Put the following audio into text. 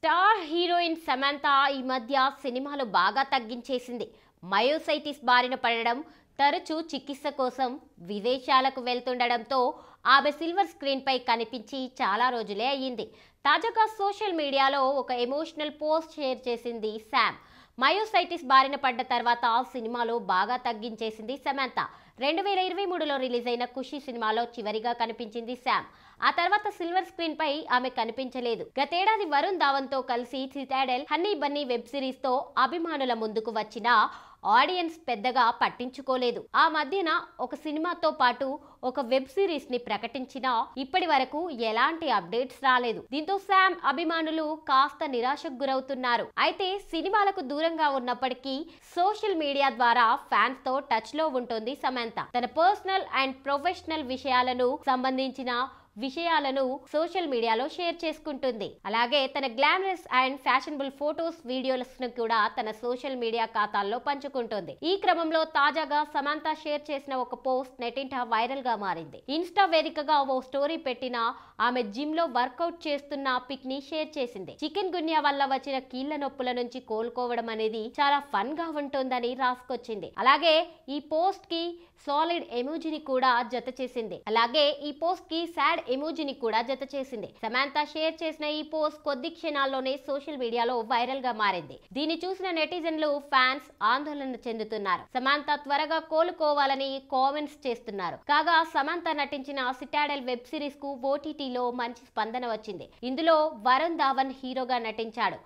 Star heroine Samantha ఈ మధ్య సినిమాలు బాగా తగ్గించేసింది. మయోసైటిస్ బారిన పడడం, తరచూ చికిత్స కోసం విదేశాలకు వెళ్తుండడంతో ఆమె సిల్వర్ స్క్రీన్ పై కనిపించి చాలా రోజులే అయ్యింది. తాజాగా సోషల్ మీడియాలో ఒక ఎమోషనల్ పోస్ట్ షేర్ చేసింది శామ్. మయోసైటిస్ బారిన పడ్డ తర్వాత సినిమాలో బాగా తగ్గించేసింది సమంత. 2023లో రిలీజ్ అయిన ఖుషి సినిమాలో చివరిగా కనిపించింది శామ్. ఆ తర్వాత సిల్వర్ స్క్రీన్ పై ఆమె కనిపించలేదు. గతేడాది వరుణ్ ధావన్ తో కలిసి Citadel honey Bunny web series తో అభిమానుల ముందుకు వచ్చిన ఆడియన్స్ పెద్దగా పట్టించుకోలేదు. ఆ మధ్యన ఒక సినిమాతో పాటు ఒక వెబ్ సిరీస్ ని ప్రకటించినా ఇప్పటి వరకు ఎలాంటి అప్డేట్స్ రాలేదు. దీంతో శామ్ అభిమానులు కాస్త నిరాశకు గురవుతున్నారు. అయితే సినిమాలకు దూరంగా ఉన్నప్పటికీ సోషల్ మీడియా ద్వారా ఫ్యాన్స్ తో టచ్ లో ఉంటుంది సమంత. తన పర్సనల్ అండ్ ప్రొఫెషనల్ విషయాలను సోషల్ మీడియాలో షేర్ చేసుకుంటుంది. అలాగే తన glamorous and fashionable photos, videos ను కూడా తన సోషల్ మీడియా ఖాతాల్లో పంచుకుంటుంది. ఈ క్రమంలో తాజాగా సమంత షేర్ చేసిన ఒక పోస్ట్ నెట్టింట వైరల్ గా మారింది. ఇన్స్టా వేదికగా ఓ స్టోరీ పెట్టిన ఆమె జిమ్ లో వర్కౌట్ చేస్తున్న పిక్ ని షేర్ చేసింది. చికెన్ గున్యా వల్ల వచ్చిన కీళ్ల నొప్పుల నుంచి కోలుకోవడం అనేది చాలా ఫన్ గా ఉంటుందని రాసుకొచ్చింది. అలాగే ఈ పోస్ట్ కి సాలిడ్ ఎమోజిని కూడా జత చేసింది. సాడ్ ఎమోజిని కూడా జత చేసింది. సమంత షేర్ చేసిన ఈ పోస్ట్ కొద్ది క్షణాల్లోనే సోషల్ మీడియాలో వైరల్ గా మారింది. దీన్ని చూసిన నెటిజన్లు, ఫ్యాన్స్ ఆందోళన చెందుతున్నారు. సమంత త్వరగా కోలుకోవాలని కామెంట్స్ చేస్తున్నారు. కాగా సమంత నటించిన సిటాడెల్ వెబ్ సిరీస్ కు ఓటీటీలో మంచి స్పందన వచ్చింది. ఇందులో వరుణ్ ధావన్ హీరోగా నటించాడు.